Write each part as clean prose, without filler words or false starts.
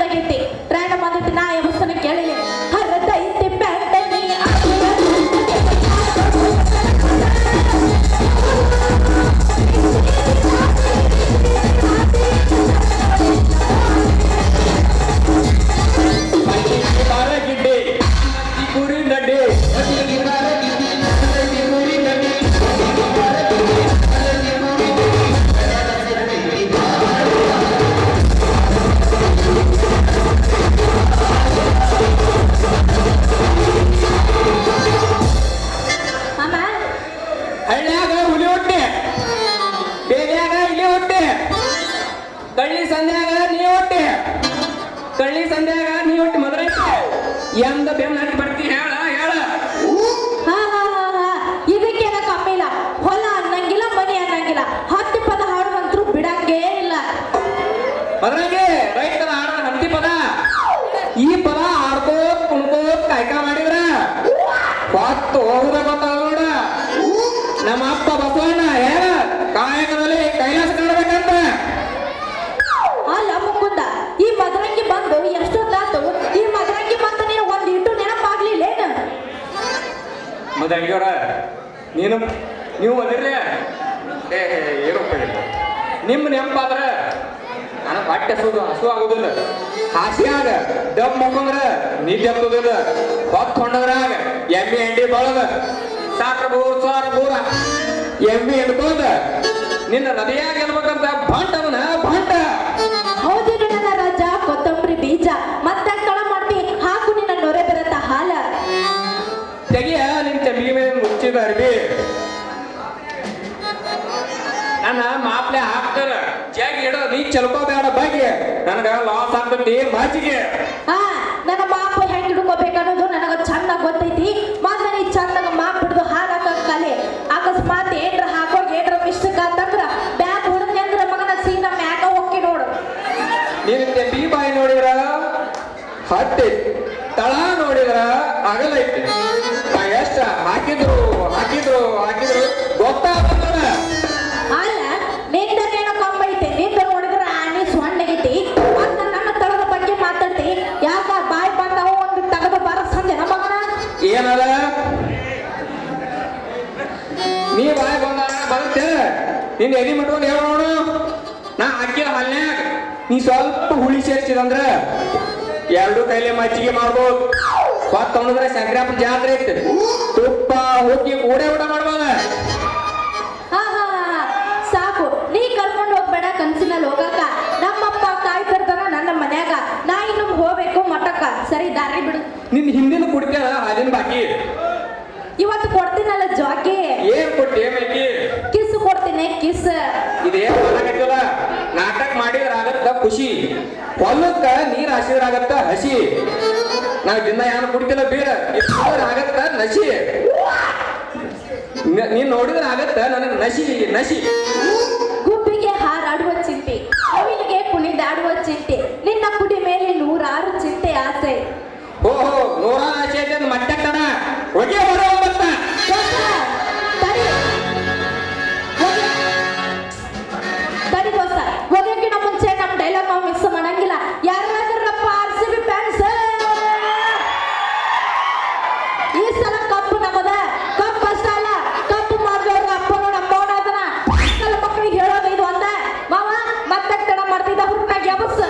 ಬಂದಾಗೈತಿ ಪ್ರಯಾಣ ಬಂದೈತಿ ನಾ ಎಬಸ್ತನ ಕೇಳಿಲ್ಲ ಹರದೈತಿ ಪ್ಯಾಂಟನಿ ಕಳ್ಳಿ ಸಂಧ್ಯಾಗ ನೀ ಒಟ್ಟು ಮದುವೆ ಎಂದ ಬೆನ್ನ ಹತ್ತಿ ಬರ್ತಿ ಹೇಳ ಹೇಳ ಇದಕ್ಕೇನ ಕಮ್ಮಿ ಇಲ್ಲ ಹೊಲ ಅನ್ನಂಗಿಲ್ಲ ಮನಿ ಅನ್ನಂಗಿಲ್ಲ 10 ಪದ ಹಾಡುವಂತರೂ ಬಿಡಂಗೇ ಇಲ್ಲ ಅದ್ರಾಗೆ ರೈತರ ಹಾಡದ ಹತ್ತಿ ಪದ ಈ ಪದ ಹಾಡ್ಕೋತ್ ಕುಣ್ಕೋತ್ ಕಾಯ್ಕ ಮಾಡಿದ್ರ ಹೊತ್ತು ಹೋಗುದ ಗೊತ್ತಾಗ ನೋಡ ನಮ್ಮ ಅಪ್ಪ ಬಸವಣ್ಣ ಹೇಳ ಕಾಯಕದಲ್ಲಿ ಕೈಲಾಸ ಕಾಣಬೇಕಂತ ಅಲ್ಲ ಮುಕುಂದ ಈ ಮದರಂಗಿ ಬಂದು ಎಷ್ಟೊತ್ತಾತು ಈ ಮದರಂಗಿ ಬಂದು ನೀನು ಒಂದ್ ಇಟ್ಟು ನೆನಪಾಗ್ಲಿಲ್ಲೇನು ಮದಂಗಿಯವರ ನೀವು ಅದಿರ್ಲಿ ಏನು ನಿಮ್ಮ ನೆನಪಾದ್ರ ನನಗೆ ಹೊಟ್ಟೆ ಹಸು ಆಗುದಿಲ್ಲ ಹಾಸಿಯಾಗ ಡಬ್ ಮುಖಂದ್ರ ನಿದ್ದೆ ಹತ್ತುದಿಲ್ಲ ಹೊತ್ತು ಹೊಂಡದ್ರಾಗ ಎಮ್ಮೆ ಎಂಡಿ ಬಳದ ಸಾಕ್ರ ಬೋರ ಎಮ್ಮೆ ಹಿಡ್ಕೊಂಡ ನಿನ್ನ ನದಿಯಾಗ ಇರ್ಬೇಕಂತ ಭಾಂಡವನ ಭಾಂಡ ಹೌದೇನು ನನ್ನ ರಾಜ ಕೊತ್ತಂಬರಿ ಬೀಜ ಮತ್ತೆ ಕಳ ಮಾಡ್ತಿ ಹಾಕು ನಿನ್ನ ನೊರೆ ಬರತ್ತ ಹಾಲ ತೆಗಿಯ ನಿನ್ ಚಂಬಿಗೆ ಮೇಲೆ ಮುಚ್ಚಿದ ಅರ್ಬಿ ನನ್ನ ಮಾಪ್ಲೆ ಹಾಕ್ತಾರ ಜಾಗಿ ಇಡೋ ನೀ ಚಲ್ಕೋಬೇಡ ಬಗ್ಗೆ ನನಗ ಲಾಸ್ ಆಗ್ತೈತಿ ಮಾಚಿಗೆ ನನ್ನ ಮಾಪ ಹೆಂಗ್ ಹಿಡ್ಕೋಬೇಕನ್ನೋದು ನನಗ ಚಂದ ಗೊತ್ತೈತಿ ಮೊದ್ಲ ನೀ ಚಂದಾಗ ಮಾಪ್ ಹಿಡ್ದು ಹಾಲಾಕ ಕಲೆ ಅಕಸ್ಮಾತ್ ಏನ್ರ ಹಾಕೋಗಿ ಏನ್ರ ಮಿಸ್ಟೇಕ್ ಅಂತಂದ್ರ ಬ್ಯಾಗ್ ಹುಡುಗ ಅಂದ್ರ ಮಗನ ಸೀನ ಮ್ಯಾಗ ಹೋಗಿ ನೋಡು ನೀನು ತೆಂಬಿ ಬಾಯಿ ನೋಡಿದ್ರ ಹತ್ತಿ ತಳ ನೋಡಿದ್ರ ಅಗಲೈತಿ ಎಷ್ಟ ಹಾಕಿದ್ರು ಗೊತ್ತಾಗ್ತದ ಅಲ್ಲ ನಿಂದನೇನೋ ಕಂಬೈತೆ ನಿಂದ ನೋಡಿದ್ರ ಆನೆ ಸೊಣ್ಣಗೈತಿ ಮತ್ತ ನನ್ನ ತಳದ ಬಗ್ಗೆ ಮಾತಾಡ್ತಿ ಯಾಕ ಬಾಯಿ ಬಂದವ ಒಂದು ತಗದ ಬರಸಂದೆ ನಮ್ಮ ಮಗನ ಏನದ ನೀ ಬಾಯಿ ಬರುತ್ತೆ ನಿನ್ ಎದಿ ಮಾಡ್ಕೊಂಡು ಹೇಳ ನೋಡು ನಾ ಹಾಕಿದ ಹಲ್ನ್ಯಾಗ ನೀ ಸ್ವಲ್ಪ ಹುಳಿ ಸೇರ್ಸಿದಂದ್ರ 2 ಕೈಲೆ ಮಜ್ಜಿಗೆ ಮಾಡ್ಬೋದು ಹೊತ್ತು ಅವನಂದ್ರೆ ಶಂಕರಪ್ಪನ ಜಾತ್ರೆ ಐತೆ ತುಪ್ಪ ಹೋಗಿ ಊಟ ಮಾಡ್ಬೋದ ಸಾಕು ನೀ ಕರ್ಕೊಂಡು ಹೋಗ್ಬೇಡ ಕನ್ಸಿನಲ್ಲಿ ಹೋಗಾಕ ನಮ್ಮಪ್ಪ ಕಾಯ್ತಿರ್ತಾನ ನನ್ನ ಮನ್ಯಾಗ ನಾ ಇನ್ನು ಹೋಗ್ಬೇಕು ಮಠಕ್ಕ ಸರಿ ದಾರಿ ಬಿಡು ನಿನ್ ಹಿಂದಿನ ಕುಡಿತಾರ ಹಾಲಿನ ಬಾಕಿ ಇವತ್ತು ಕೊಡ್ತೀನಲ್ಲ ಜಾಕಿ ಏನ್ ಕೊಟ್ಟಿ ಮೇಕಿ ಕಿಸ್ ಕೊಡ್ತೀನಿ ಕಿಸ್ ಇದೇನ್ ಮಾಡಕತ್ತಿಲ್ಲ ನಾಟಕ ಮಾಡಿದ್ರ ಆಗತ್ತ ಖುಷಿ ಹೊಲಕ್ಕ ನೀರ್ ಹಾಸಿದ್ರ ಆಗತ್ತ ಹಸಿ ನಾವ್ ದಿನ ಯಾರು ಕುಡಿತಿಲ್ಲ ಬೀರ ಆಗತ್ತ ನಸಿ ನೀನ್ ನೋಡಿದ್ರ ಆಗತ್ತ ನನಗ್ ನಸಿ ಗುಬ್ಬಿಗೆ ಹಾರಾಡುವ ಚಿಂತೆ ಅವಿಲಿಗೆ ಕುಣಿದಾಡುವ ಚಿಂತೆ ನಿನ್ನ ಕುಡಿ ಮೇಲೆ 106 ಚಿಂತೆ ಆಸೆ ಓಹೋ 100 ಆಸೆ ಐತೆ ಮತ್ತೆ ಕಣ ಹೊಗೆ ಬರೋ ಮತ್ತ ತಡಿ ದೋಸ್ತ ಹೋಗಕ್ಕಿಂತ ಮುಂಚೆ ನಮ್ಮ ಡೈಲಾಗ್ ನಾವು ಮಿಕ್ಸ್ ಮಾಡಂಗಿಲ್ಲ ಯಾರಾದ್ರಪ್ಪ RCB ಫ್ಯಾನ್ಸ್ ಈ ಸಲ ಕಪ್ಪು ನಮ್ಮದ ಕಪ್ಪು ಅಷ್ಟ ಅಲ್ಲ ಕಪ್ಪು ಮಾಡಿದವ್ರ ಅಪ್ಪನು ನಮ್ಮವನ ಅದನ್ನ ಮಕ್ಕಳ ಮಕ್ಕಳಿಗೆ ಹೇಳೋದು ಇದು ಒಂದ ಮಾವ ಮತ್ತೆ ತಡ ಮಾಡ್ತಿದ್ದ ಹುಡುಗ ಎಬಸ್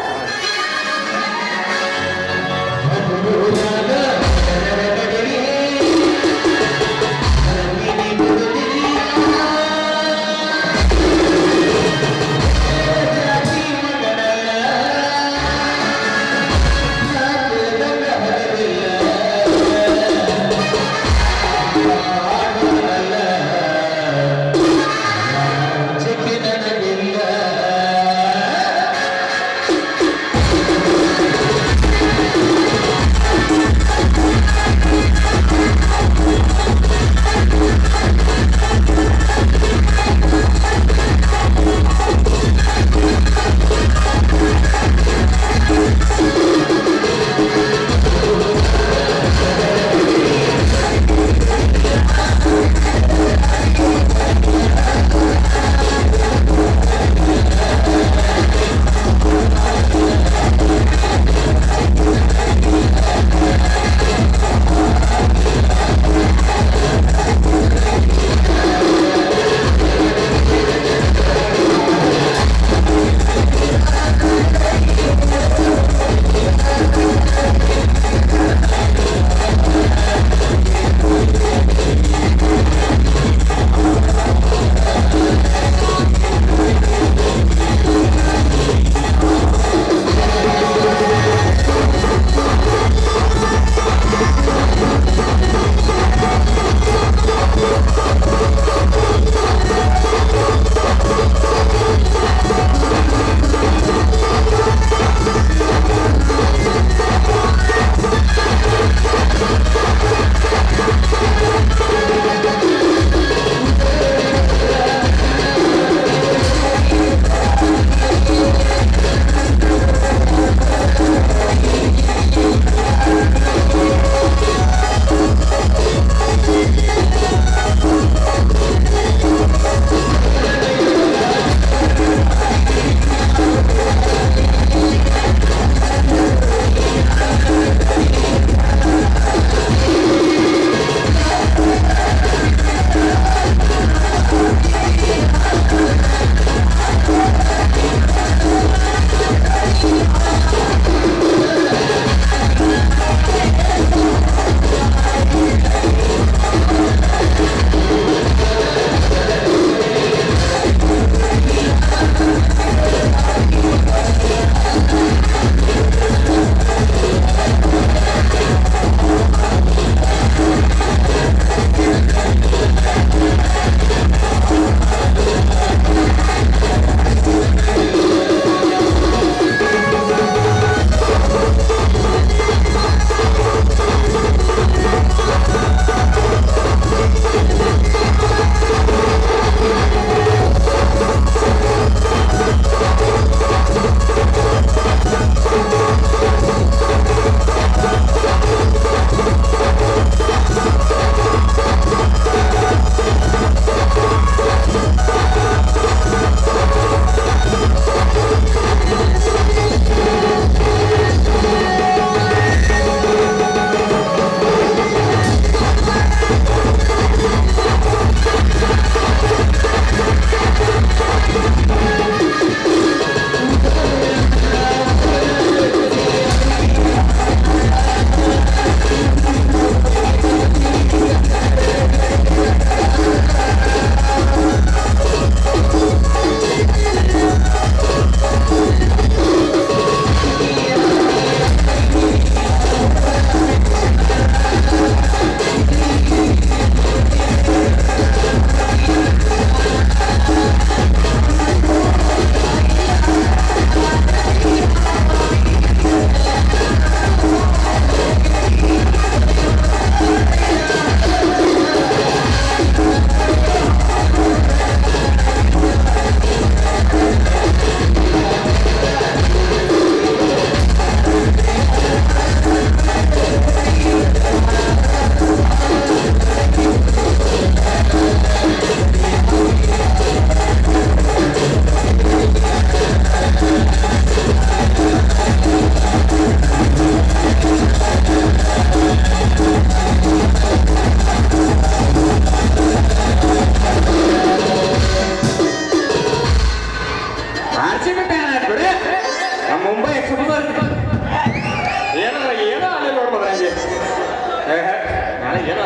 ಏನೋ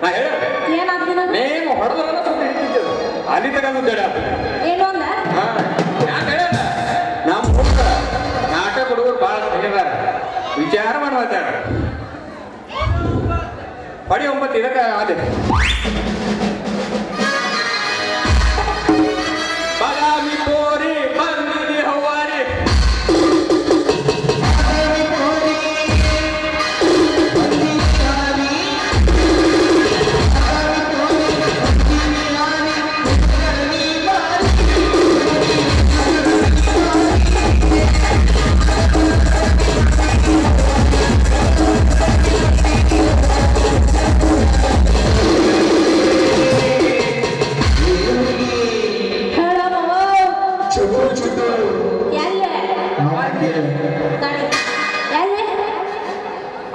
ನಾ ಹೇಳ ಏನಾಗ್ದಿನ ನೇಮ ಹೊಡೆದ್ರ ಅಲ್ಲಿ ತಗೊಂಡು ಏನು ಅಂದ ಯಾಕೆ ಹೇಳ ನಮ್ಮ ಹುಡುಗ ನಾಟಕ ಹುಡುಗರು ಭಾಳ ತೆಗೆದಾರ ವಿಚಾರ ಮಾಡುವ ಪಡಿ 9 ಇದಕ್ಕೆ ಅದೇ ಬಾದಾಮಿ ತೋರಿ ಬಂದಿದೆ ಹವಾರಿ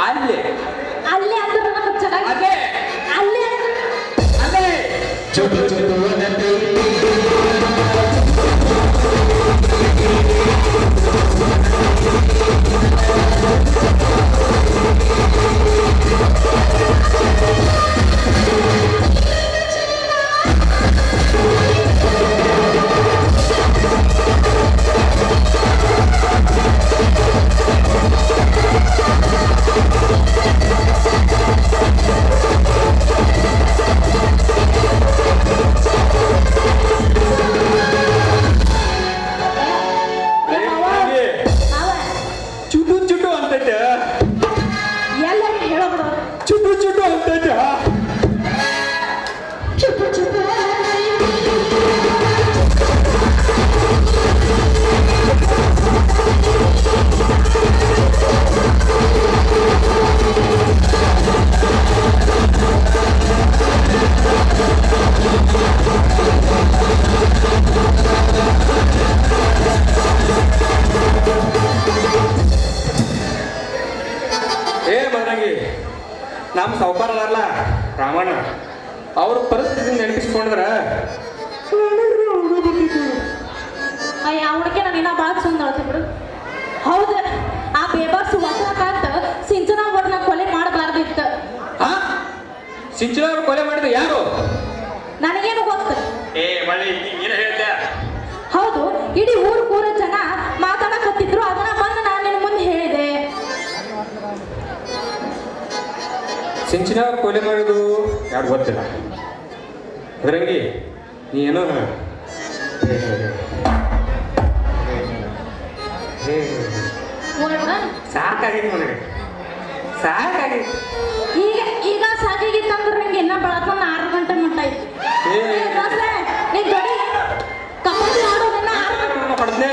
ಅಲ್ಲೇ ಅಲ್ಲೇ ಅಂದ್ರೆ ನನಗೆ ಚೆನ್ನಾಗಿ ಅದೇ ಅಲ್ಲೇ ಅದೇ ಚುಟು ಚುಟು ಅಂತೈತೆ ಎಲ್ಲರೂ ಹೇಳೋದು ಚುಟು ಚುಟು ಅಂತೈತೆ ಚುಪ್ಪು ಚುಪ್ಪು ಏ ಬಂದಂಗಿ ನಮ್ಮ ಸಾವುಕಾರ ಅದಾರಲ್ಲ ರಾಮಣ್ಣ ಅವ್ರ ಪರಿಸ್ಥಿತಿ ನೆನಪಿಸ್ಕೊಂಡ್ರ ಅಯ್ಯ ಅವನಿಗೆ ನಾನು ಇನ್ನ ಭಾಳ ಸುಂದರ ಬಿಡು ಹೌದು ಆ ಬೇಬಾರ್ಸು ವಚನ ಕಾಂತ ಸಿಂಚನಾವರ್ನ ಕೊಲೆ ಮಾಡಬಾರ್ದಿತ್ತು ಹಾ ಸಿಂಚನ ಅವ್ರು ಕೊಲೆ ಮಾಡಿದ ಯಾರು ನನಗೇನು ಗೊತ್ತು ಏ ಮಳಿ ಏನು ಹೇಳ್ದೆ ಹೌದು ಇಡೀ ಊರ ಜನ ಮಾತಾಡಕತ್ತಿದ್ರು ಅದನ್ನ ಬಂದು ನಾನು ನಿನ್ನ ಮುಂದೆ ಹೇಳಿದೆ ಸಿಂಚನ ಅವ್ರು ಕೊಲೆ ಮಾಡಿದ್ದು ಯಾರು ಗೊತ್ತಿಲ್ಲ ಅದ್ರಂಗಿ ನೀ ಏನೋ ಸಾಕಾಗಿತ್ತು ನನಗೆ ಸಾಕಾಗಿತ್ತು ಈಗ ಈಗ ಸಾಕಾಗಿತ್ತಂದ್ರೆ ನಂಗೆ ಇನ್ನ ಬೆಳತನ 6 ಗಂಟೆ ಮಟ್ಟ ಇತ್ತು ಏ ನೀನ್ ದೊಡ್ಡ ಕಬಡ್ಡಿ ಆಡೋದನ್ನ 6 ಗಂಟೆ ಹೊಡೆದ್ನೆ